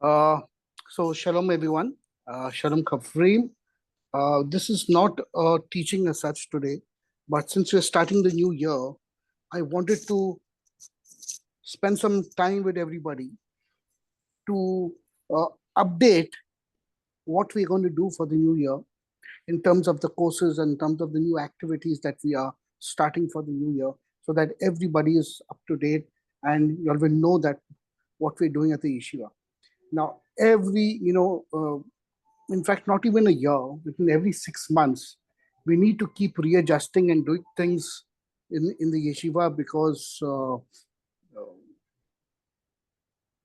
Uh, so, Shalom, everyone. Shalom, Kafreem. This is not teaching as such today, but since we're starting the new year, I wanted to spend some time with everybody to uh, update what we're going to do for the new year in terms of the courses and in terms of the new activities that we are starting for the new year, so that everybody is up to date and you all will know that what we're doing at the Yeshiva. Now, in fact, not even a year, within every 6 months, we need to keep readjusting and doing things in the yeshiva because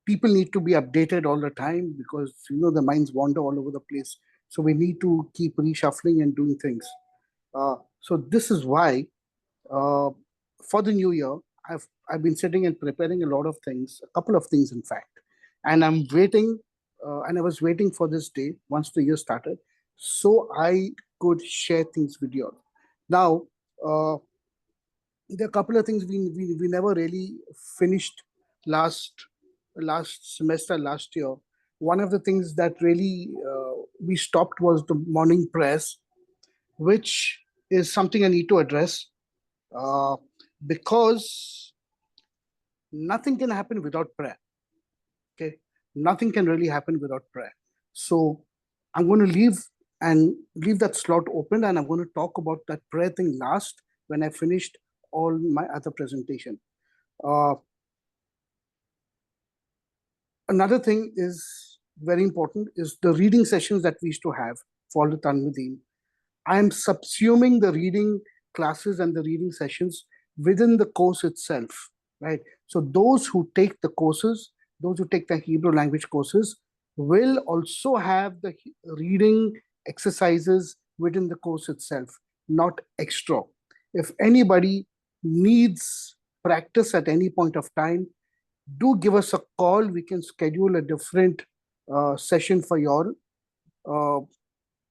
people need to be updated all the time because the minds wander all over the place. So we need to keep reshuffling and doing things. So this is why uh, for the new year, I've been sitting and preparing a lot of things, a couple of things in fact, and I'm waiting, and I was waiting for this day once the year started, so I could share things with you all. Now, there are a couple of things we never really finished last semester last year. One of the things that really we stopped was the morning prayers, which is something I need to address uh, because nothing can happen without prayer. Okay, nothing can really happen without prayer. So I'm going to leave that slot open, and I'm going to talk about that prayer thing last when I finished all my other presentation. Uh, Another thing is very important is the reading sessions that we used to have for the Talmudim. I am subsuming the reading classes and the reading sessions within the course itself, right? So those who take the courses, those who take the Hebrew language courses, will also have the reading exercises within the course itself, not extra. If anybody needs practice at any point of time, do give us a call. We can schedule a different session for you all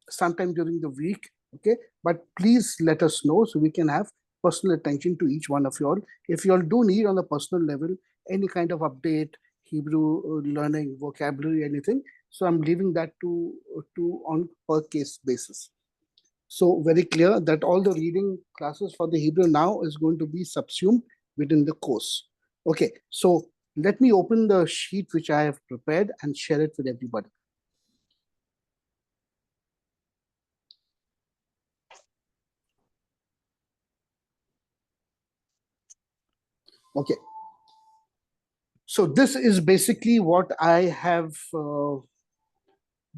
sometime during the week. Okay, but please let us know so we can have personal attention to each one of you all. If you all do need on a personal level any kind of update, Hebrew learning, vocabulary, anything, so I'm leaving that to on per case basis. So very clear that all the reading classes for the Hebrew now is going to be subsumed within the course. Okay, so let me open the sheet which I have prepared and share it with everybody. Okay, so this is basically what I have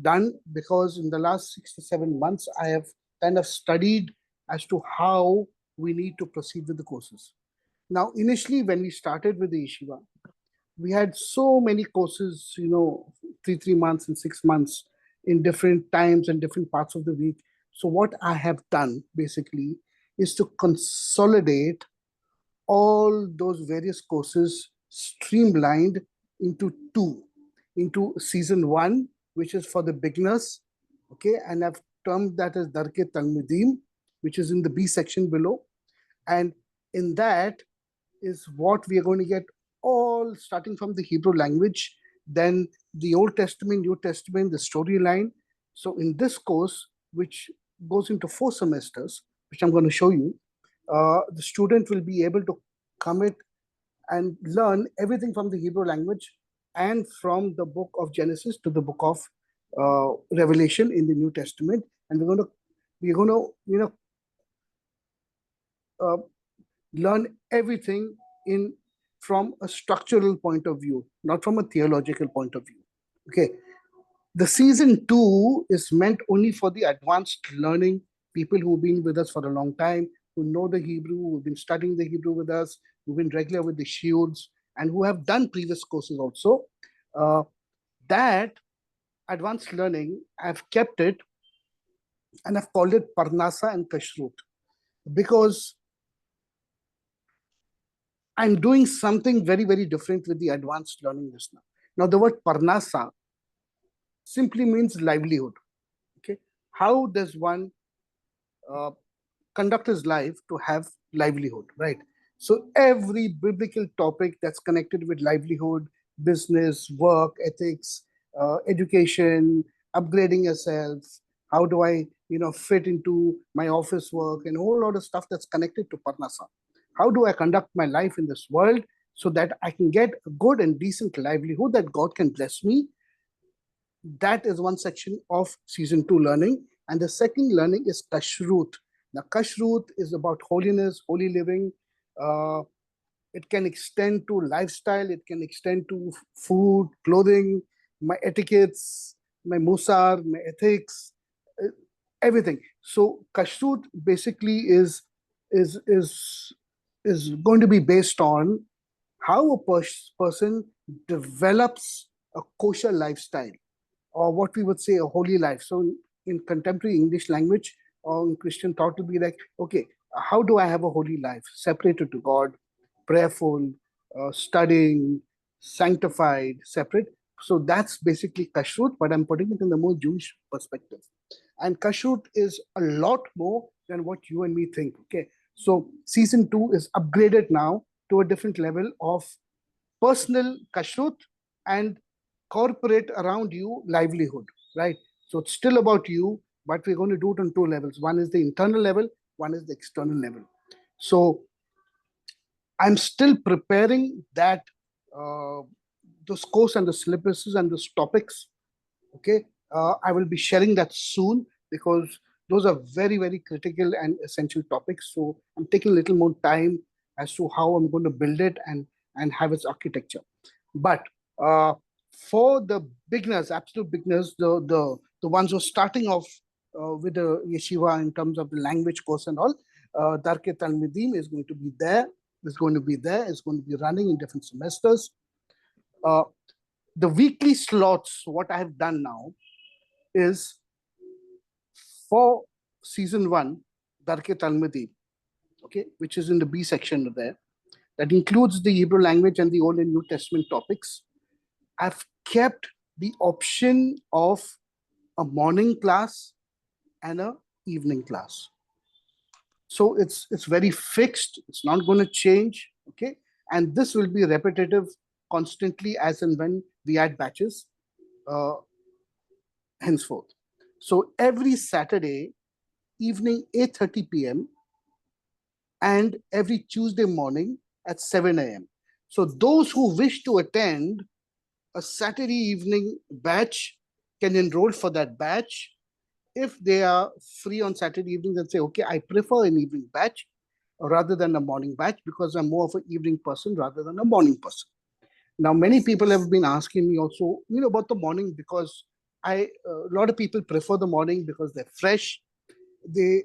done, because in the last 6 to 7 months, I have kind of studied as to how we need to proceed with the courses. Now, initially, when we started with the yeshiva, we had so many courses, 3 months and 6 months in different times and different parts of the week. So what I have done basically is to consolidate all those various courses streamlined into two, into season one, which is for the beginners. Okay, and I've termed that as Darke Talmudim, which is in the B section below. And in that is what we are going to get all starting from the Hebrew language, then the Old Testament, New Testament, the storyline. So in this course, which goes into 4 semesters, which I'm going to show you, the student will be able to commit and learn everything from the Hebrew language and from the book of Genesis to the book of Revelation in the New Testament. And we're going to learn everything in from a structural point of view, not from a theological point of view. Okay. The season 2 is meant only for the advanced learning people who've been with us for a long time, who know the Hebrew, who've been studying the Hebrew with us, who've been regular with the shiuds, and who have done previous courses also. That advanced learning, I've kept it and I've called it Parnasa and Kashrut, because I'm doing something very, very different with the advanced learning just now. Now, the word Parnasa simply means livelihood. Okay, how does one conduct his life to have livelihood, right? So every biblical topic that's connected with livelihood, business, work, ethics, education, upgrading yourself. How do I, fit into my office work and a whole lot of stuff that's connected to Parnasa. How do I conduct my life in this world so that I can get a good and decent livelihood that God can bless me? That is one section of season 2 learning. And the second learning is kashrut. Now, kashrut is about holiness, holy living. It can extend to lifestyle, it can extend to food, clothing, my etiquettes, my musar, my ethics, uh, everything. So kashrut basically is is is going to be based on how a person develops a kosher lifestyle, or what we would say a holy life. So in contemporary English language or in Christian thought, to be like, okay, how do I have a holy life separated to God, prayerful, studying, sanctified, separate? So that's basically kashrut, but I'm putting it in the more Jewish perspective. And kashrut is a lot more than what you and me think. Okay, so season 2 is upgraded now to a different level of personal kashrut and corporate around you livelihood, right? So it's still about you, but we're going to do it on 2 levels. One is the internal level, one is the external level. So I'm still preparing that uh, those course and the syllabuses and those topics. Okay, I will be sharing that soon because those are very, very critical and essential topics. So I'm taking a little more time as to how I'm going to build it and have its architecture. But uh, for the beginners, absolute beginners, the ones who are starting off with the yeshiva in terms of the language course and all, Darke Talmidim is going to be there. It's going to be there. It's going to be running in different semesters. Uh, the weekly slots, what I have done now is for season 1, Darke Talmudi, okay, which is in the B section there, that includes the Hebrew language and the Old and New Testament topics. I've kept the option of a morning class and a evening class. So it's very fixed. It's not going to change. Okay, and this will be repetitive constantly as and when we add batches uh, henceforth. So every Saturday evening 8:30 p.m. and every Tuesday morning at 7 a.m. So those who wish to attend a Saturday evening batch can enroll for that batch. If they are free on Saturday evenings and say, okay, I prefer an evening batch rather than a morning batch because I'm more of an evening person rather than a morning person. Now, many people have been asking me also, about the morning because a lot of people prefer the morning because they're fresh. They're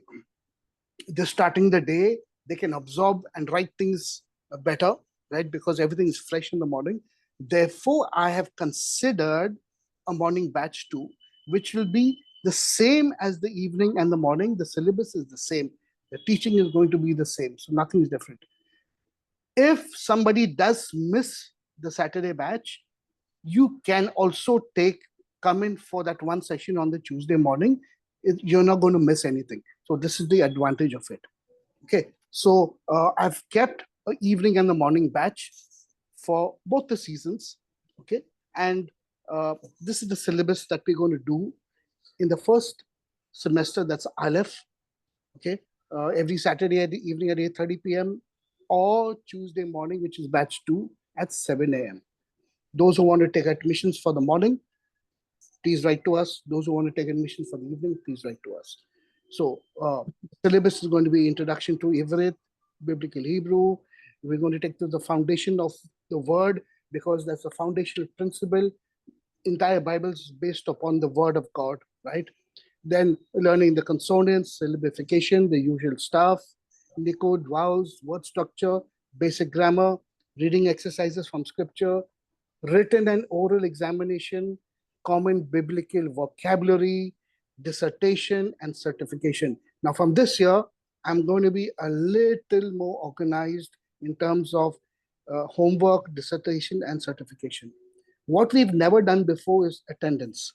starting the day, they can absorb and write things better, right? Because everything is fresh in the morning. Therefore, I have considered a morning batch too, which will be the same as the evening and the morning. The syllabus is the same. The teaching is going to be the same. So nothing is different. If somebody does miss the Saturday batch, you can also come in for that one session on the Tuesday morning. You're not going to miss anything. So this is the advantage of it. Okay, so I've kept an evening and the morning batch for both the seasons. Okay, and this is the syllabus that we're going to do in the first semester. That's Aleph. Okay, every Saturday at the evening at 8:30 p.m. or Tuesday morning, which is batch 2 at 7 a.m. Those who want to take admissions for the morning, please write to us. Those who want to take admission for the evening, please write to us. So syllabus is going to be introduction to Ivrit, biblical Hebrew. We're going to take to the foundation of the word because that's a foundational principle. Entire Bible is based upon the word of God, right? Then learning the consonants, syllabification, the usual stuff, Likud, vowels, word structure, basic grammar, reading exercises from scripture, written and oral examination, common biblical vocabulary, dissertation, and certification. Now, from this year, I'm going to be a little more organized in terms of homework, dissertation, and certification. What we've never done before is attendance.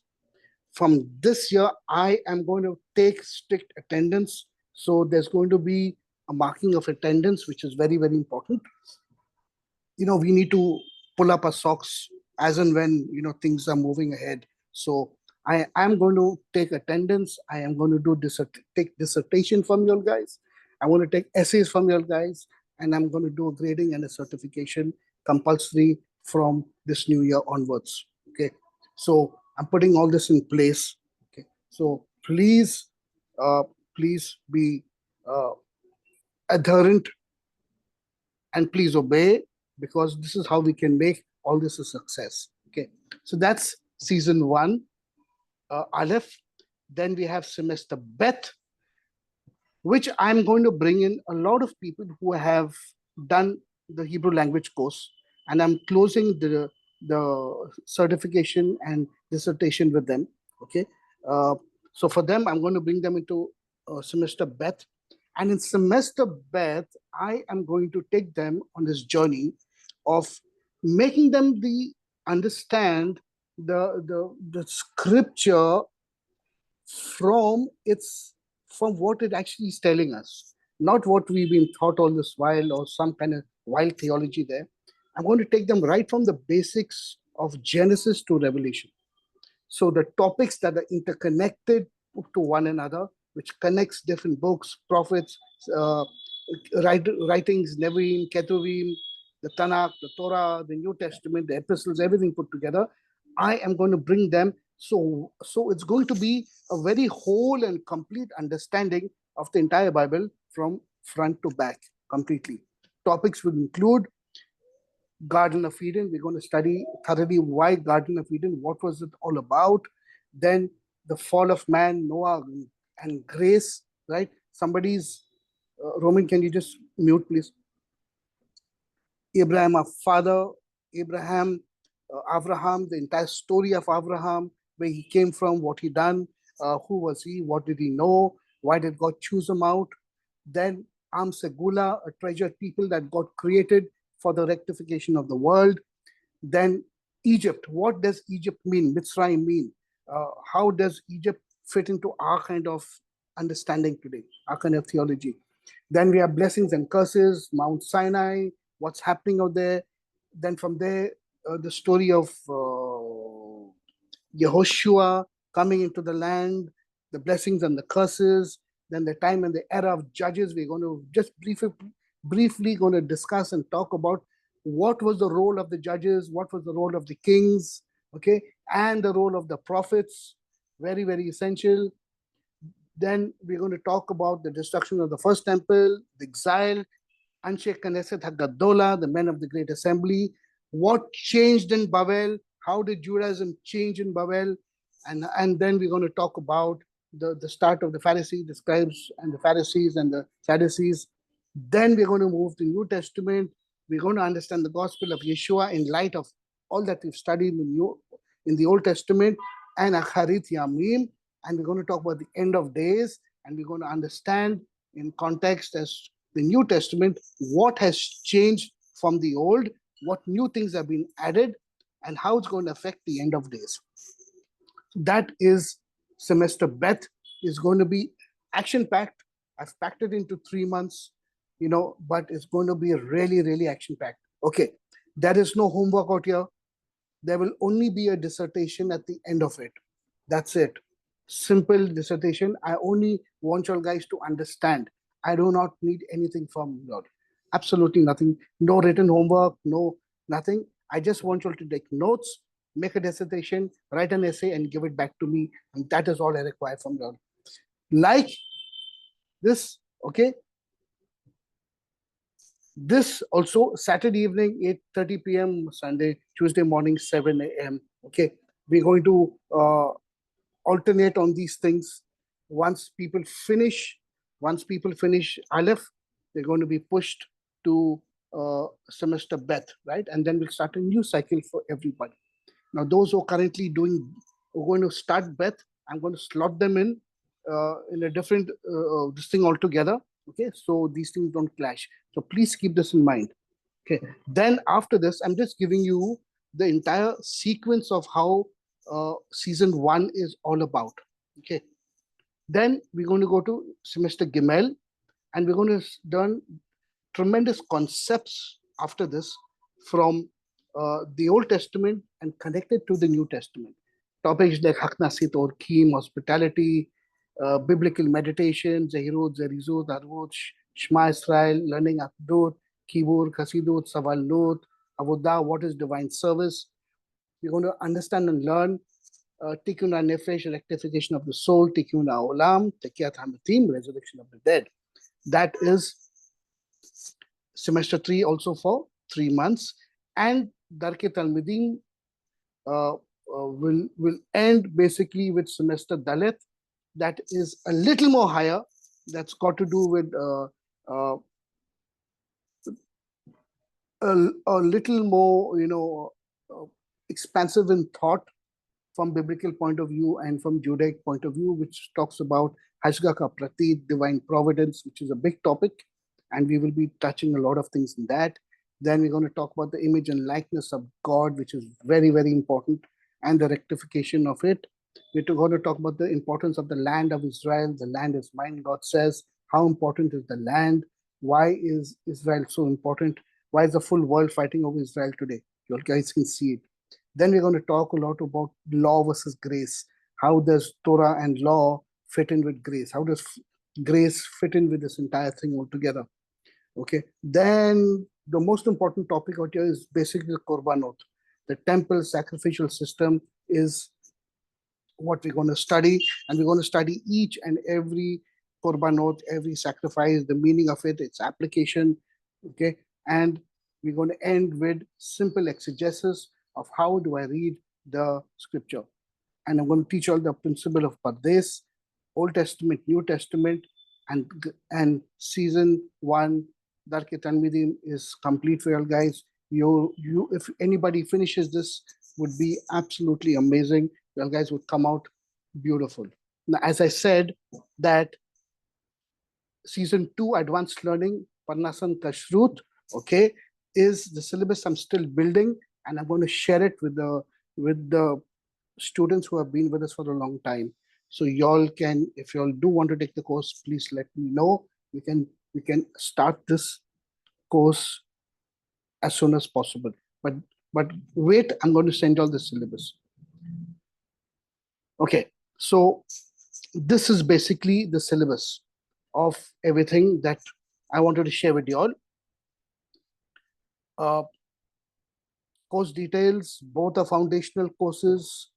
From this year, I am going to take strict attendance. So there's going to be a marking of attendance, which is very, very important. We need to pull up our socks as and when things are moving ahead. So I am going to take attendance. I am going to take dissertation from you guys. I want to take essays from you guys, and I'm going to do a grading and a certification compulsory from this new year onwards. Okay, so I'm putting all this in place. Okay, so uh, please be uh, adherent and please obey, because this is how we can make all this a success. Okay, so that's season one, Aleph. Then we have semester Bet, which I'm going to bring in a lot of people who have done the Hebrew language course, and I'm closing the certification and dissertation with them. Okay, uh, so for them, I'm going to bring them into semester Beth, and in semester Beth, I am going to take them on this journey of making them understand the scripture from what it actually is telling us, not what we've been taught all this while or some kind of wild theology there. I'm going to take them right from the basics of Genesis to Revelation. So the topics that are interconnected to one another, which connects different books, prophets, uh, writings, Nevi'im, Ketuvim, the Tanakh, the Torah, the New Testament, the epistles, everything put together. I am going to bring them. So it's going to be a very whole and complete understanding of the entire Bible from front to back completely. Topics will include Garden of Eden. We're going to study thoroughly why Garden of Eden, what was it all about. Then the fall of man, Noah, and grace, right? Somebody's, Roman, can you just mute, please? Abraham, our father, Abraham, Abraham, the entire story of Abraham, where he came from, what he done, who was he, what did he know, why did God choose him out. Then Am Segula, a treasured people that God created for the rectification of the world. Then Egypt, what does Egypt mean? Mitzrayim mean? How does Egypt fit into our kind of understanding today, our kind of theology? Then we have blessings and curses, Mount Sinai, what's happening out there. Then from there, the story of Yehoshua coming into the land, the blessings and the curses. Then the time and the era of judges. We're going to just briefly going to discuss and talk about what was the role of the judges, what was the role of the kings, okay, and the role of the prophets. Very, very essential. Then we're going to talk about the destruction of the first temple, the exile, Anshe Knesset Hagadola, the men of the Great Assembly. What changed in Babel? How did Judaism change in Babel? And then we're going to talk about the start of the Pharisees, the scribes and the Pharisees and the Sadducees. Then we're going to move to the New Testament. We're going to understand the gospel of Yeshua in light of all that we've studied in the Old Testament and Acharit Yamim. And we're going to talk about the end of days, and we're going to understand in context as the New Testament what has changed from the old, what new things have been added, and how it's going to affect the end of days. That is semester Beth. Is going to be action-packed. I've packed it into 3 months, but it's going to be really, really action-packed. Okay, there is no homework out here. There will only be a dissertation at the end of it. That's it. Simple dissertation. I only want you guys to understand. I do not need anything from you. Absolutely nothing. No written homework, no nothing. I just want you to take notes, make a dissertation, write an essay, and give it back to me. And that is all I require from you. Like this, okay? This also Saturday evening, 8:30 p.m., Sunday, Tuesday morning, 7 a.m. Okay, we're going to alternate on these things. Once people finish Aleph, they're going to be pushed to semester Beth, right? And then we'll start a new cycle for everybody. Now, those who are currently going to start Beth, I'm going to slot them in a different this thing altogether. Okay, so these things don't clash. So please keep this in mind. Okay, then after this, I'm just giving you the entire sequence of how season 1 is all about. Okay, then we're going to go to semester Gimel, and we're going to learn tremendous concepts after this from the Old Testament and connect it to the New Testament. Topics like Haknasit or Kim, hospitality, biblical meditation, Zehirut, Zerizut, Arvut, Shema Israel, learning Akdut, Kibur, Chasidut, Savalut, Avodah, what is divine service. We're going to understand and learn Tikkun HaNefesh, rectification of the soul, Tikkun HaOlam, Tekiyat HaMetim, resurrection of the dead. That is semester 3 also for 3 months. And Darke Talmidim will end basically with semester Dalit. That is a little more higher. That's got to do with a little more, expansive in thought from biblical point of view and from Judaic point of view, which talks about Hashgacha Pratit, divine providence, which is a big topic, and we will be touching a lot of things in that. Then we're going to talk about the image and likeness of God, which is very, very important, and the rectification of it. We're going to talk about the importance of the land of Israel. The land is mine, God says. How important is the land? Why is Israel so important? Why is the full world fighting over Israel today? You guys can see it. Then we're going to talk a lot about law versus grace. How does Torah and law fit in with grace? How does grace fit in with this entire thing altogether? Okay. Then the most important topic out here is basically the Korbanot. The temple sacrificial system is what we're going to study, and we're going to study each and every Korbanot, every sacrifice, the meaning of it, its application. Okay. And we're going to end with simple exegesis of how do I read the scripture. And I'm going to teach you all the principle of Pardes, Old Testament, New Testament, and season 1, Darke Talmidim is complete for you guys. You, if anybody finishes this, would be absolutely amazing. You guys would come out beautiful. Now, as I said, that season 2, advanced learning, Parnasan Kashrut, okay, is the syllabus I'm still building, and I'm going to share it with the students who have been with us for a long time. So y'all can, if y'all do want to take the course, please let me know. We can start this course as soon as possible. But wait, I'm going to send y'all the syllabus. Okay, so this is basically the syllabus of everything that I wanted to share with y'all. Course details, both are foundational courses.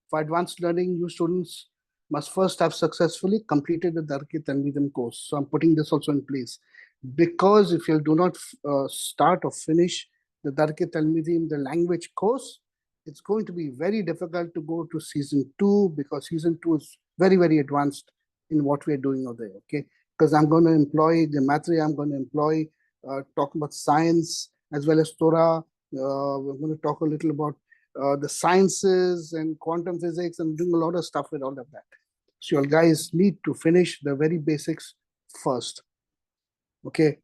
For advanced learning, you students must first have successfully completed the Darke Talmidim course. So I'm putting this also in place. Because if you do not start or finish the Darke Talmidim, the language course, it's going to be very difficult to go to season 2, because season 2 is very, very advanced in what we're doing over there, okay? Because I'm going to employ gematria, I'm going to employ talk about science as well as Torah. We're going to talk a little about the sciences and quantum physics, and doing a lot of stuff with all of that. So you guys need to finish the very basics first. Okay.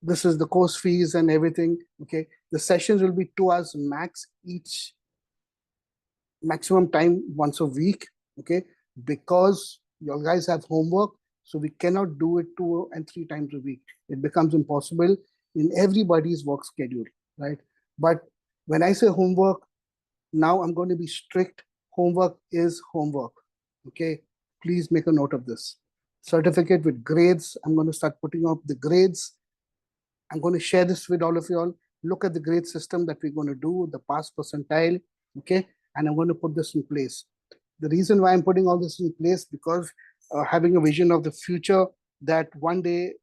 This is the course fees and everything. Okay. The sessions will be 2 hours max each, maximum time once a week. Okay. Because you guys have homework, so we cannot do it 2 and 3 times a week. It becomes impossible in everybody's work schedule, right? But when I say homework, now I'm going to be strict. Homework is homework. Okay. Please make a note of this. Certificate with grades. I'm going to start putting up the grades. I'm going to share this with all of you all. Look at the grade system that we're going to do, the pass percentile, okay? And I'm going to put this in place. The reason why I'm putting all this in place, because having a vision of the future, that one day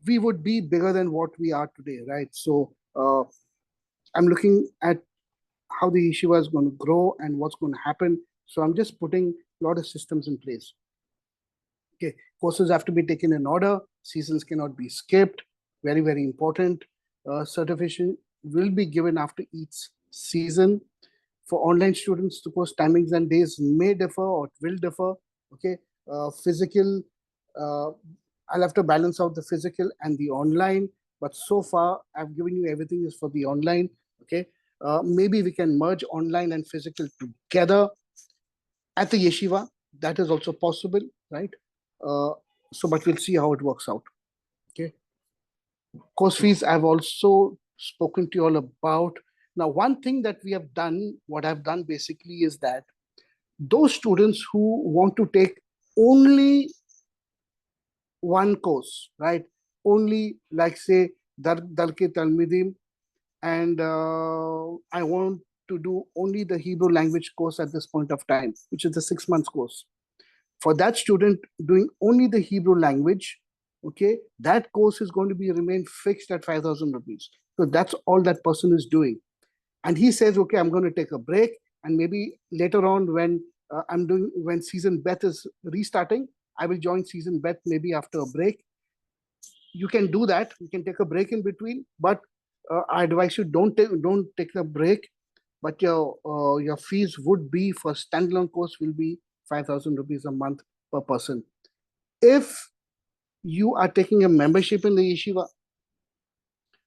we would be bigger than what we are today, right? So I'm looking at how the yeshiva is going to grow and what's going to happen. So I'm just putting a lot of systems in place. Okay, courses have to be taken in order. Seasons cannot be skipped. Very, very important. Certification will be given after each season. For online students, the course timings and days may differ or will differ. Okay, physical, I'll have to balance out the physical and the online. But so far, I've given you everything is for the online. Okay, maybe we can merge online and physical together at the yeshiva. That is also possible, right? So, but we'll see how it works out. Okay. Course fees, I've also spoken to you all about. Now, one thing that we have done, what I've done basically is that those students who want to take only one course, right? Only like say Darke Talmidim, and I want to do only the Hebrew language course at this point of time, which is the 6 months course. For that student doing only the Hebrew language, okay, that course is going to be remain fixed at 5,000 rupees. So that's all that person is doing. And he says, okay, I'm going to take a break, and maybe later on when when season Beth is restarting, I will join season Beth maybe after a break. You can do that. You can take a break in between, but I advise you don't take the break. But your fees would be for standalone course will be 5,000 rupees a month per person. If you are taking a membership in the yeshiva,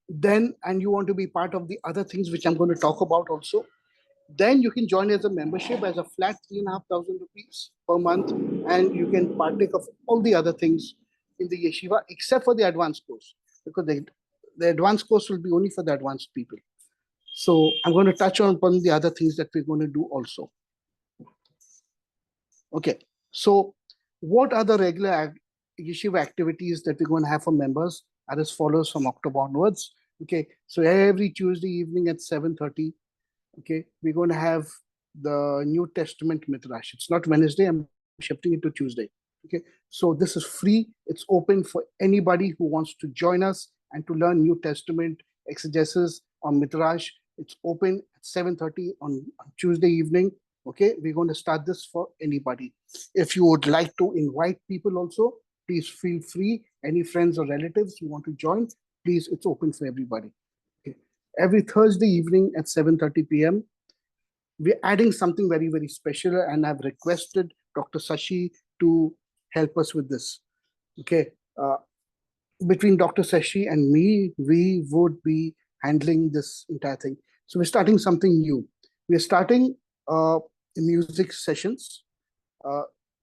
then and you want to be part of the other things which I'm going to talk about also, then you can join as a membership as a flat 3,500 rupees per month, and you can partake of all the other things in the yeshiva except for the advanced course, because the advanced course will be only for the advanced people. So I'm going to touch on the other things that we're going to do also. Okay, so what are the regular yeshiva activities that we're going to have for members are as follows from October onwards. Okay, so every Tuesday evening at 7:30, okay, we're going to have the New Testament Midrash. It's not Wednesday, I'm shifting it to Tuesday. Okay, so this is free. It's open for anybody who wants to join us and to learn New Testament exegesis on Midrash. It's open at 7:30 on Tuesday evening. Okay, we're going to start this for anybody. If you would like to invite people also, please feel free. Any friends or relatives who want to join, please, it's open for everybody. Okay. Every Thursday evening at 7:30 p.m., we're adding something very, very special, and I've requested Dr. Sashi to help us with this. Okay. Between Dr. Sashi and me, we would be handling this entire thing. So we're starting something new. We're starting music sessions,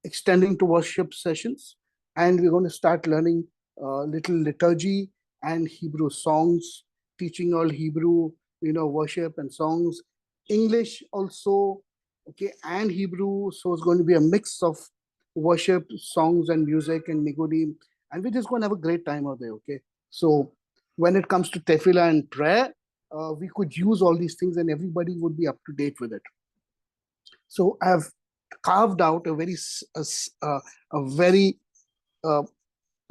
extending to worship sessions, and we're going to start learning little liturgy and Hebrew songs, teaching all Hebrew, worship and songs, English also, okay, and Hebrew. So it's going to be a mix of worship, songs, and music and nigudim, and we're just going to have a great time out there, okay? So when it comes to tefillah and prayer, we could use all these things, and everybody would be up to date with it. So I've carved out a very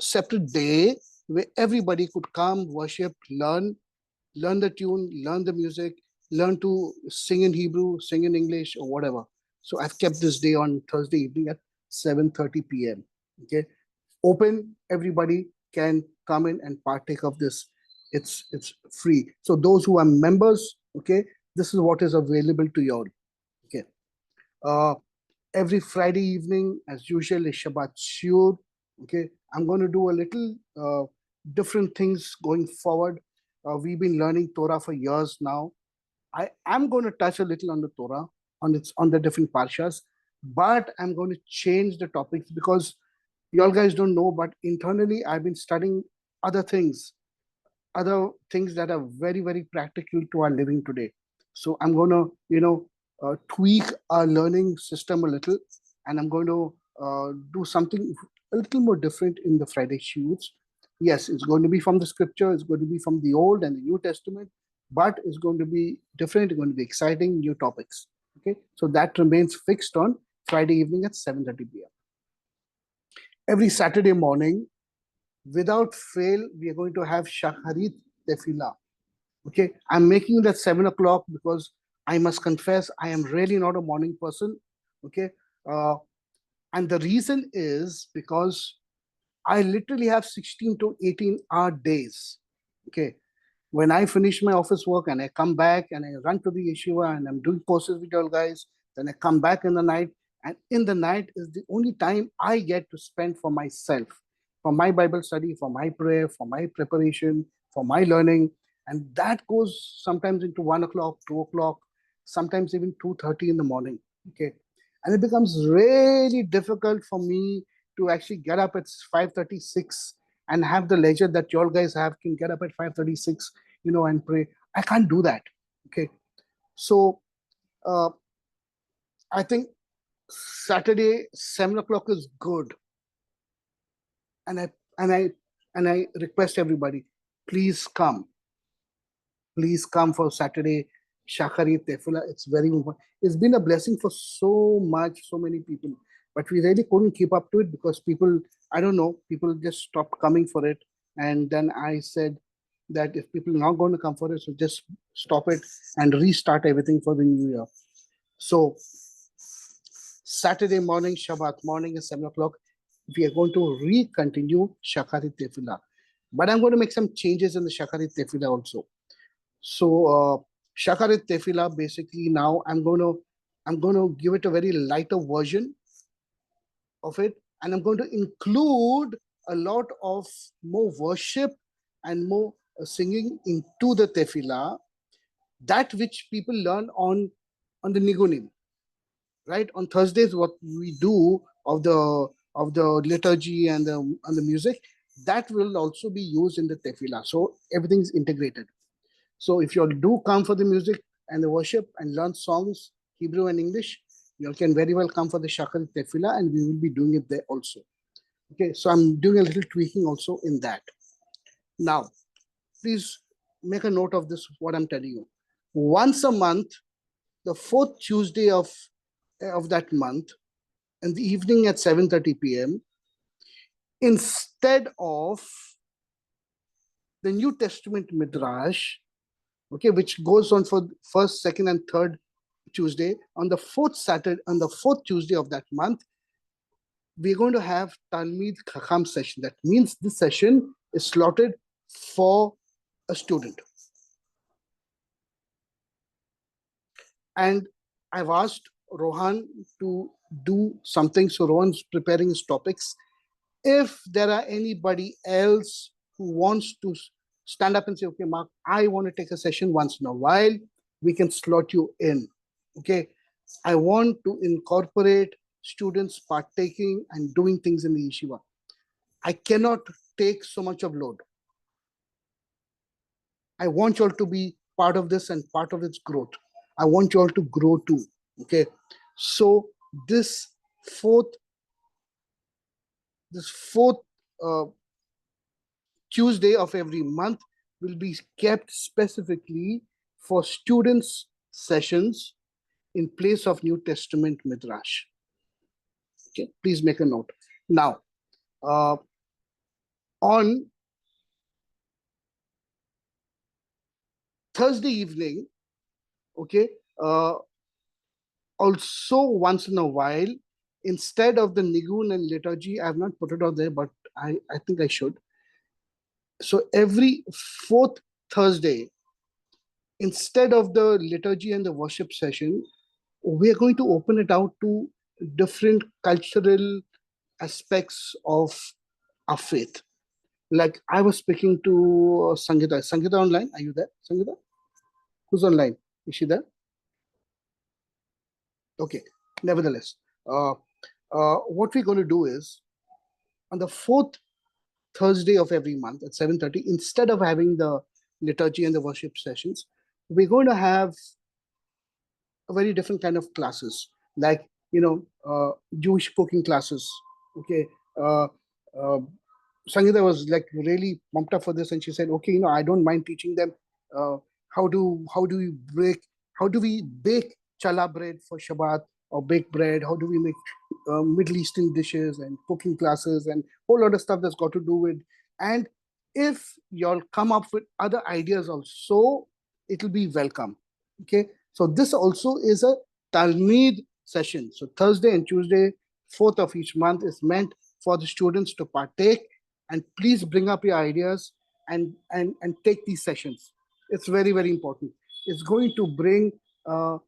separate day where everybody could come, worship, learn the tune, learn the music, learn to sing in Hebrew, sing in English, or whatever. So I've kept this day on Thursday evening at 7:30 p.m. Okay, open. Everybody can come in and partake of this. It's free. So those who are members, okay, this is what is available to you all. Okay. Every Friday evening, as usual, is Shabbat Shiur. Okay, I'm going to do a little different things going forward. We've been learning Torah for years now. I am going to touch a little on the Torah, on the different parshas, but I'm going to change the topics because you all guys don't know, but internally I've been studying other things that are very, very practical to our living today. So I'm going to, tweak our learning system a little, and I'm going to do something a little more different in the Friday shoots. Yes, it's going to be from the scripture, it's going to be from the Old and the New Testament, but it's going to be different, it's going to be exciting, new topics. Okay, so that remains fixed on Friday evening at 7:30 p.m. Every Saturday morning, without fail, we are going to have Shacharit Tefillah. Okay, I'm making that 7 o'clock because I must confess I am really not a morning person. Okay, and the reason is because I literally have 16 to 18-hour days. Okay, when I finish my office work and I come back and I run to the yeshiva and I'm doing courses with y'all guys, then I come back in the night, and in the night is the only time I get to spend for myself, for my Bible study, for my prayer, for my preparation, for my learning. And that goes sometimes into 1 o'clock, 2 o'clock, sometimes even 2:30 in the morning. Okay. And it becomes really difficult for me to actually get up at 5:36 and have the leisure that you all guys have, can get up at 5:36 and pray. I can't do that. Okay. So I think Saturday, 7 o'clock is good. And I request everybody, please come. Please come for Saturday Shakari Tefila. It's very important. It's been a blessing for so many people. But we really couldn't keep up to it because people, I don't know, people just stopped coming for it. And then I said that if people are not going to come for it, so just stop it and restart everything for the new year. So Saturday morning, Shabbat morning at 7 o'clock, we are going to re-continue Shakari Tefila. But I'm going to make some changes in the Shakari Tefila also. So Shakari Tefila, basically now I'm going to give it a very lighter version of it, and I'm going to include a lot of more worship and more singing into the Tefila, that which people learn on the Nigunim. Right, on Thursdays, what we do of the liturgy and the music, that will also be used in the tefillah. So everything's integrated. So if you all do come for the music and the worship and learn songs, Hebrew and English, you all can very well come for the Shakari Tefillah, and we will be doing it there also. Okay, so I'm doing a little tweaking also in that. Now, please make a note of this, what I'm telling you. Once a month, the fourth Tuesday of that month, in the evening at 7:30 p.m., instead of the New Testament Midrash, okay, which goes on for first, second, and third Tuesday, on the fourth Tuesday of that month, we're going to have Talmid Chacham session. That means this session is slotted for a student. And I've asked Rohan to do something. So Rohan's preparing his topics. If there are anybody else who wants to stand up and say, okay, Mark, I want to take a session once in a while, we can slot you in. Okay. I want to incorporate students partaking and doing things in the yeshiva. I cannot take so much of load. I want you all to be part of this and part of its growth. I want you all to grow too. Okay. So this fourth Tuesday of every month will be kept specifically for students' sessions in place of New Testament Midrash. Okay, please make a note. Now, on Thursday evening, okay, also once in a while, instead of the Nigun and liturgy, I have not put it out there, but I think I should. So every fourth Thursday, instead of the liturgy and the worship session, we are going to open it out to different cultural aspects of our faith. Like I was speaking to Sangeeta. Sangeeta online? Are you there, Sangeeta? Who's online? Is she there? Okay. Nevertheless, what we're going to do is on the fourth Thursday of every month at 7:30, instead of having the liturgy and the worship sessions, we're going to have a very different kind of classes, like Jewish cooking classes. Okay, Sangeeta was like really pumped up for this, and she said, "Okay, I don't mind teaching them how do we bake challah bread for Shabbat, or bake bread. How do we make Middle Eastern dishes and cooking classes and whole lot of stuff that's got to do with." And if y'all come up with other ideas also, it'll be welcome. Okay, so this also is a Talmid session. So Thursday and Tuesday, 4th of each month, is meant for the students to partake. And please bring up your ideas and take these sessions. It's very, very important. It's going to bring a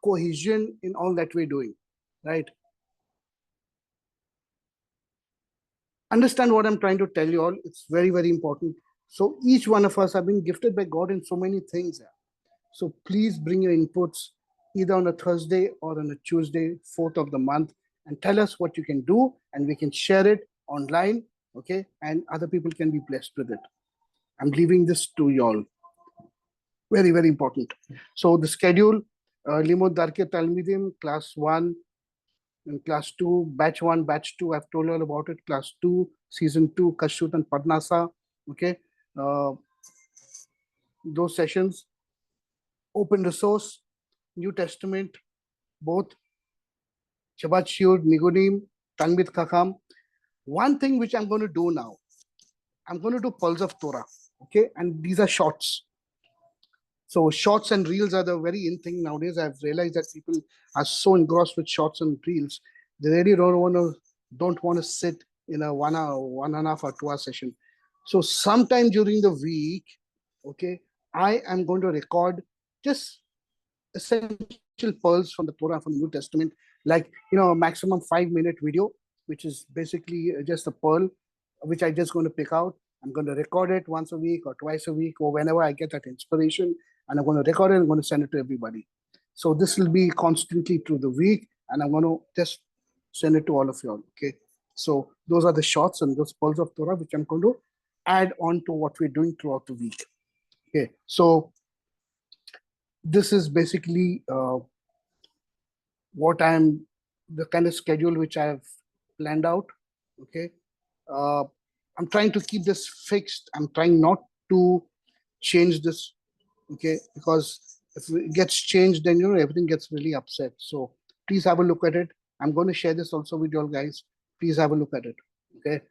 cohesion in all that we're doing, right? Understand what I'm trying to tell you all. It's very, very important. So each one of us have been gifted by God in so many things. So please bring your inputs either on a Thursday or on a Tuesday, 4th of the month, and tell us what you can do, and we can share it online, okay? And other people can be blessed with it. I'm leaving this to y'all. Very, very important. So the schedule, Limud Darke Talmidim, class 1 and class 2, batch 1, batch 2, I've told you all about it, class 2, season 2, Kashrut and Padnasa, okay? Uh, those sessions, open resource, New Testament, both Shabbat Shiur, Nigunim, Talmid Chacham. One thing which I'm going to do now, I'm going to do Pulse of Torah, okay? And these are shorts. So shorts and reels are the very in thing nowadays. I've realized that people are so engrossed with shorts and reels, they really don't want to sit in a 1 hour, 1.5 or 2 hour session. So sometime during the week, okay, I am going to record just essential pearls from the Torah, from the New Testament, like a maximum 5 minute video, which is basically just a pearl, which I just going to pick out. I'm going to record it once a week or twice a week or whenever I get that inspiration, and I'm going to record it and I'm going to send it to everybody. So this will be constantly through the week, and I'm going to just send it to all of you all. Okay. So those are the shots and those pearls of Torah, which I'm going to add on to what we're doing throughout the week. Okay. So this is basically the kind of schedule which I've planned out. Okay. I'm trying to keep this fixed. I'm trying not to change this. Okay. Because if it gets changed, then, everything gets really upset. So please have a look at it. I'm going to share this also with you all guys. Please have a look at it. Okay.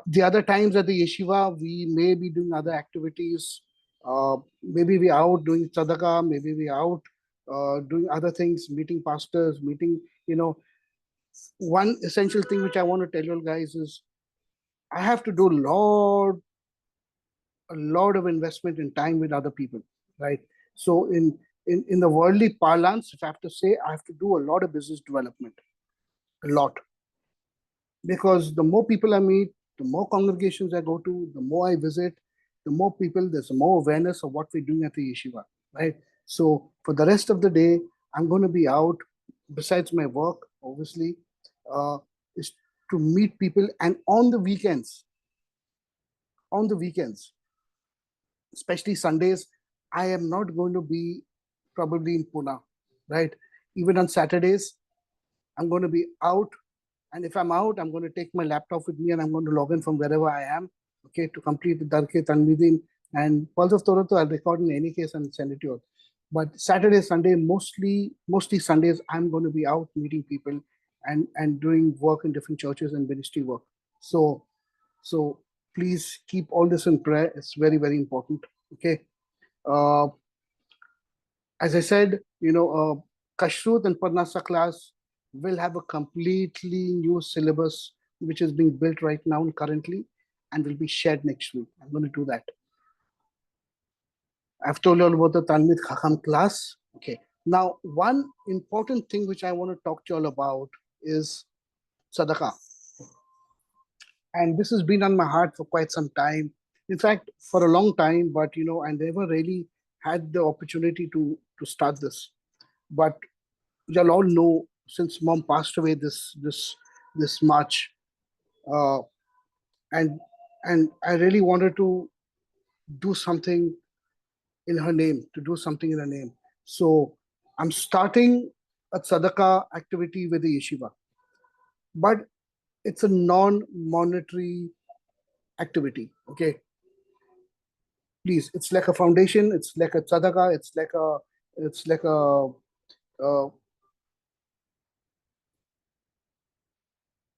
The other times at the yeshiva, we may be doing other activities. Maybe we're out doing tzedakah, maybe we're out doing other things, meeting pastors, one essential thing which I want to tell you guys is I have to do a lot of investment in time with other people, right? So in the worldly parlance, if I have to say, I have to do a lot of business development, a lot. Because the more people I meet, the more congregations I go to, the more I visit, the more people, there's more awareness of what we're doing at the yeshiva, right? So for the rest of the day, I'm going to be out, besides my work, obviously, is to meet people. And on the weekends, especially Sundays, I am not going to be probably in Pune, right? Even on Saturdays, I'm going to be out. And if I'm out, I'm going to take my laptop with me and I'm going to log in from wherever I am, okay, to complete the Darke Tanvidin. And Pulse of Torah, I'll record in any case and send it to you. But Saturday, Sunday, mostly Sundays, I'm going to be out meeting people and doing work in different churches and ministry work. So please keep all this in prayer. It's very, very important. Okay. As I said, Kashrut and Parnasa class will have a completely new syllabus, which is being built right now and currently, and will be shared next week. I'm going to do that. I've told you all about the Talmid Chacham class. Okay. Now, one important thing which I want to talk to you all about is tzedakah. And this has been on my heart for quite some time. In fact, for a long time, but I never really had the opportunity to start this. But you'll all know, since mom passed away this March, and I really wanted to do something in her name, So I'm starting a tzedakah activity with the yeshiva, but it's a non-monetary activity. Okay, please, it's like a foundation, it's like a tzedakah, it's like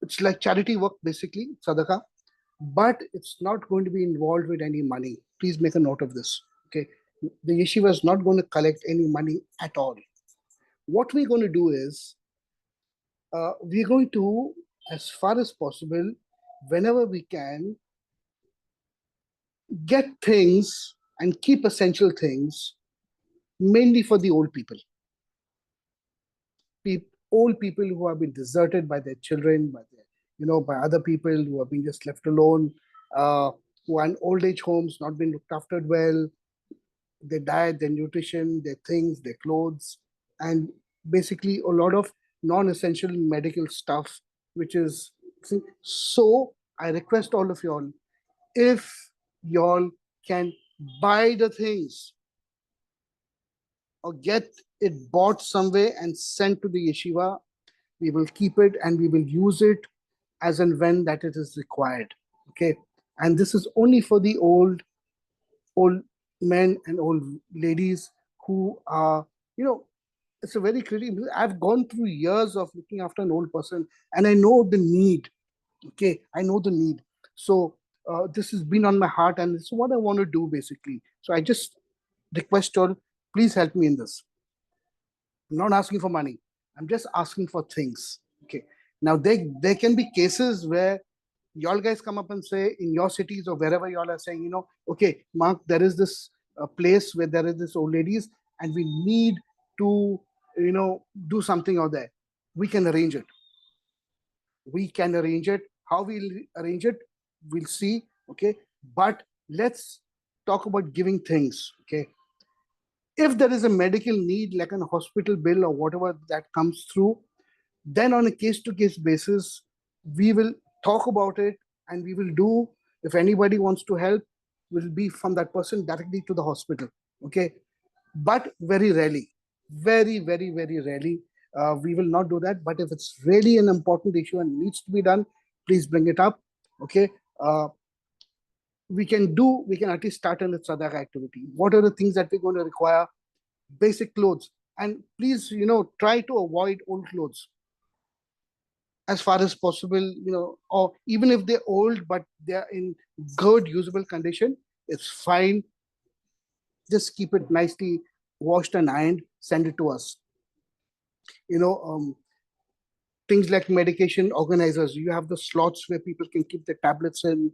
it's like charity work, basically, tzedakah, but it's not going to be involved with any money. Please make a note of this. Okay, the yeshiva is not going to collect any money at all. What we're going to do is we're going to, as far as possible, whenever we can, get things and keep essential things mainly for the old people. Old people who have been deserted by their children, by other people who have been just left alone, who are in old age homes, not been looked after well, their diet, their nutrition, their things, their clothes, and basically a lot of non-essential medical stuff, which is, so I request all of y'all, if y'all can buy the things or get it bought somewhere and sent to the yeshiva. We will keep it and we will use it as and when that it is required. Okay. And this is only for the old men and old ladies who are, it's a very critical. I've gone through years of looking after an old person and I know the need. Okay. I know the need. So this has been on my heart and it's what I want to do basically. So I just request all, please help me in this. I'm not asking for money. I'm just asking for things. Okay. Now there can be cases where y'all guys come up and say in your cities or wherever y'all are saying, okay, Mark, there is this place where there is this old ladies and we need to, do something out there. We can arrange it. We can arrange it. How we'll arrange it, we'll see. Okay. But let's talk about giving things. Okay. If there is a medical need like a hospital bill or whatever that comes through, then on a case to case basis, we will talk about it and we will do, if anybody wants to help, will be from that person directly to the hospital. Okay. But very rarely, very, very, very rarely, we will not do that. But if it's really an important issue and needs to be done, please bring it up. Okay. We can at least start on a sadaka activity. What are the things that we're going to require? Basic clothes. And please, try to avoid old clothes as far as possible, or even if they're old, but they're in good, usable condition, it's fine. Just keep it nicely washed and ironed, send it to us. You know, things like medication organizers. You have the slots where people can keep their tablets in,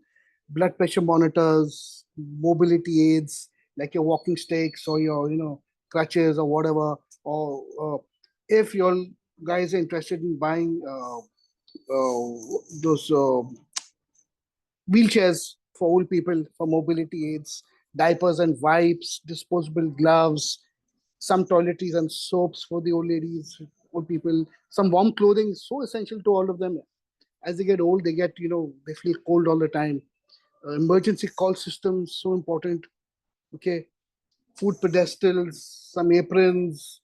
blood pressure monitors, mobility aids, like your walking sticks or your, crutches or whatever. Or if your guys are interested in buying those wheelchairs for old people, for mobility aids, diapers and wipes, disposable gloves, some toiletries and soaps for the old ladies, old people, some warm clothing is so essential to all of them. As they get old, they get, they feel cold all the time. Emergency call systems, so important. Okay. Food pedestals, some aprons.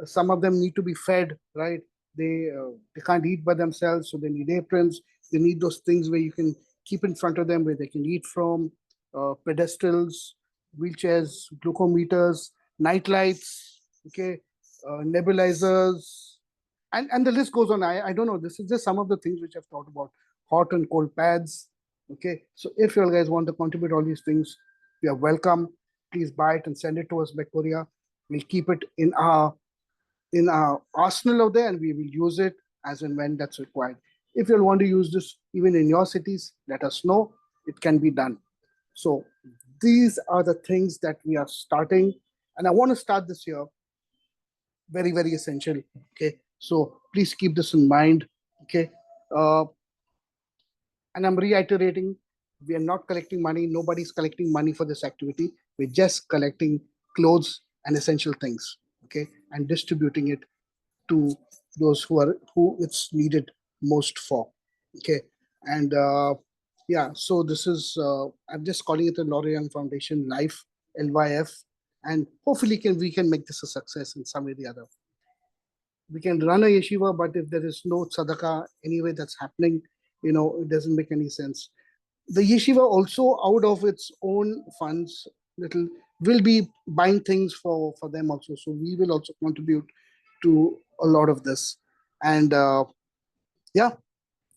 Some of them need to be fed, right? They can't eat by themselves, so they need aprons. They need those things where you can keep in front of them where they can eat from. Pedestals, wheelchairs, glucometers, night lights, okay, nebulizers, and the list goes on. I don't know. This is just some of the things which I've thought about. Hot and cold pads. Okay, so if you guys want to contribute all these things, we are welcome. Please buy it and send it to us by courier. We'll keep it in our arsenal out there and we will use it as and when that's required. If you want to use this even in your cities, let us know. It can be done. So these are the things that we are starting, and I want to start this year. Very, very essential. Okay, so please keep this in mind. Okay, and I'm reiterating, we are not collecting money. Nobody's collecting money for this activity. We're just collecting clothes and essential things. Okay, and distributing it to those who it's needed most for. Okay, and yeah, so this is I'm just calling it the Laura Young Foundation Life, LYF, and hopefully we can make this a success in some way or the other. We can run a yeshiva, but if there is no tzedakah anyway that's happening, it doesn't make any sense. The yeshiva also, out of its own funds, little will be buying things for them also. So we will also contribute to a lot of this. And yeah,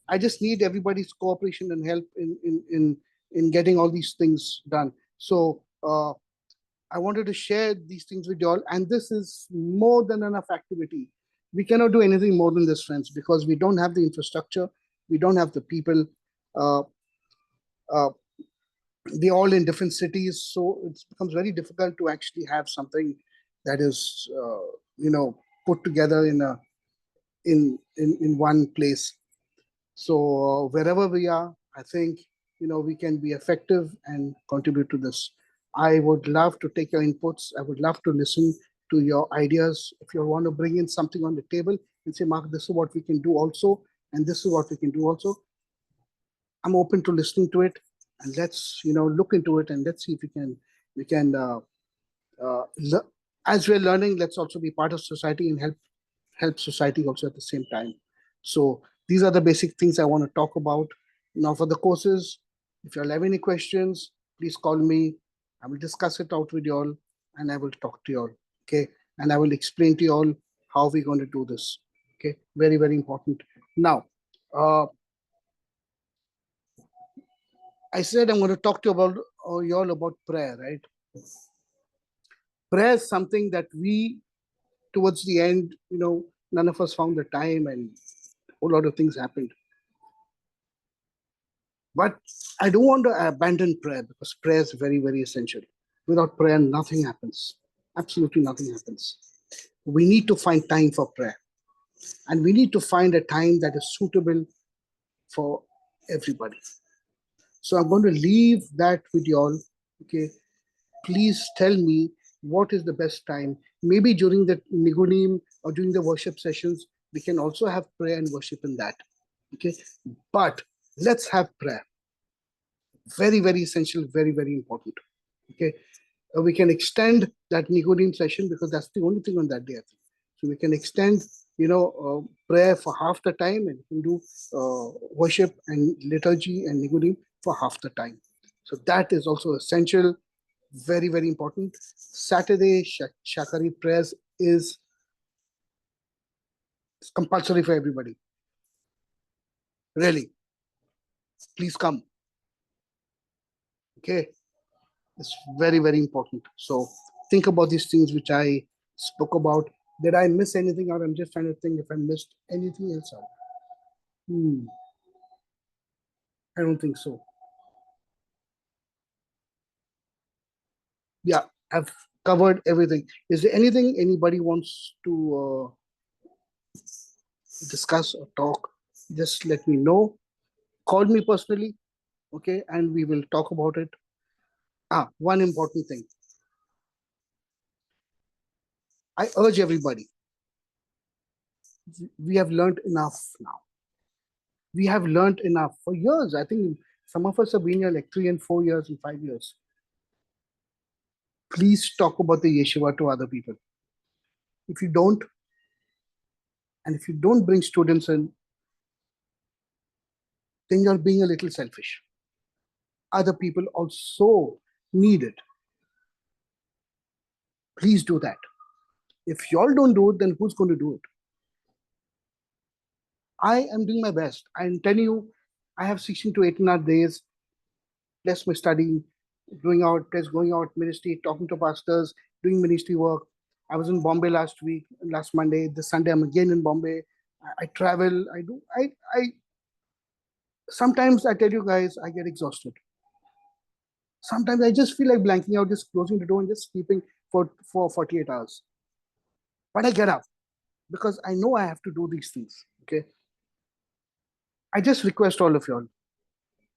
I just need everybody's cooperation and help in getting all these things done. So I wanted to share these things with you all, and this is more than enough activity. We cannot do anything more than this, friends, because we don't have the infrastructure, we don't have the people. Uh, uh, they're all in different cities, so it becomes very difficult to actually have something that is, put together in one place. So wherever we are, I think we can be effective and contribute to this. I would love to take your inputs. I would love to listen to your ideas. If you want to bring in something on the table and say, Mark, this is what we can do also, and this is what we can do also, I'm open to listening to it, and let's look into it and let's see if we can We can, as we're learning, let's also be part of society and help society also at the same time. So these are the basic things I want to talk about. Now for the courses, if you all have any questions, please call me. I will discuss it out with you all and I will talk to you all. Okay. And I will explain to you all how we're going to do this. Okay. Very, very important. Now, I said I'm going to talk to you about you all about prayer, right? Prayer is something that we, towards the end, none of us found the time and a whole lot of things happened. But I don't want to abandon prayer because prayer is very, very essential. Without prayer, nothing happens. Absolutely nothing happens. We need to find time for prayer. And we need to find a time that is suitable for everybody. So I'm going to leave that with you all. Okay. Please tell me what is the best time. Maybe during the Nigunim or during the worship sessions, we can also have prayer and worship in that. Okay. But let's have prayer. Very, very essential, very, very important. Okay. We can extend that Nigunim session because that's the only thing on that day, I think. So we can extend, prayer for half the time and we can do worship and liturgy and Nigunim for half the time. So that is also essential, very, very important. Saturday Shakari prayers is compulsory for everybody. Really. Please come. Okay. It's very, very important. So think about these things which I spoke about. Did I miss anything out? I'm just trying to think if I missed anything else out. I don't think so. Yeah, I've covered everything. Is there anything anybody wants to discuss or talk? Just let me know. Call me personally, okay, and we will talk about it. One important thing. I urge everybody. We have learned enough now. We have learned enough for years. I think some of us have been here like 3 and 4 years and 5 years. Please talk about the yeshiva to other people. If you don't, and if you don't bring students in, then you're being a little selfish. Other people also need it. Please do that. If y'all don't do it, then who's going to do it? I am doing my best. I'm telling you, I have 16 to 18 days, plus my studying, going out, ministry, talking to pastors, doing ministry work. I was in Bombay last Monday. This Sunday, I'm again in Bombay. I travel. Sometimes I tell you guys, I get exhausted. Sometimes I just feel like blanking out, just closing the door and just sleeping for 48 hours. But I get up because I know I have to do these things. Okay. I just request all of y'all,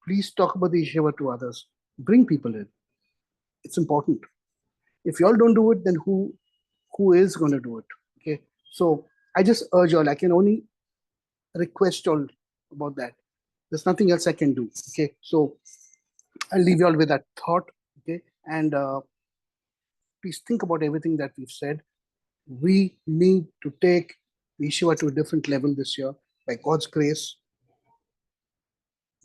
please talk about the yeshiva to others. Bring people in. It's important. If y'all don't do it, then who is going to do it? Okay. So I just urge y'all, I can only request y'all about that. There's nothing else I can do. Okay. So I'll leave y'all with that thought. Okay. And please think about everything that we've said. We need to take the yeshiva to a different level this year by God's grace.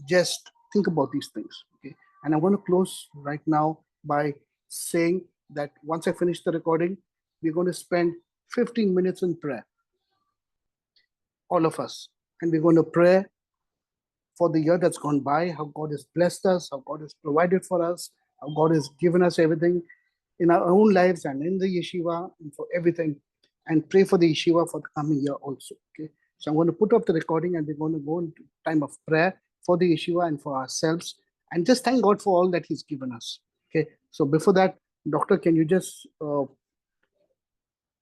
Just think about these things. Okay. And I want to close right now by saying that once I finish the recording, we're going to spend 15 minutes in prayer. All of us. And we're going to pray for the year that's gone by, how God has blessed us, how God has provided for us, how God has given us everything in our own lives and in the yeshiva and for everything. And pray for the yeshiva for the coming year also. Okay. So I'm going to put up the recording and we're going to go into time of prayer for the yeshiva and for ourselves. And just thank God for all that He's given us. Okay. So before that, Doctor, can you just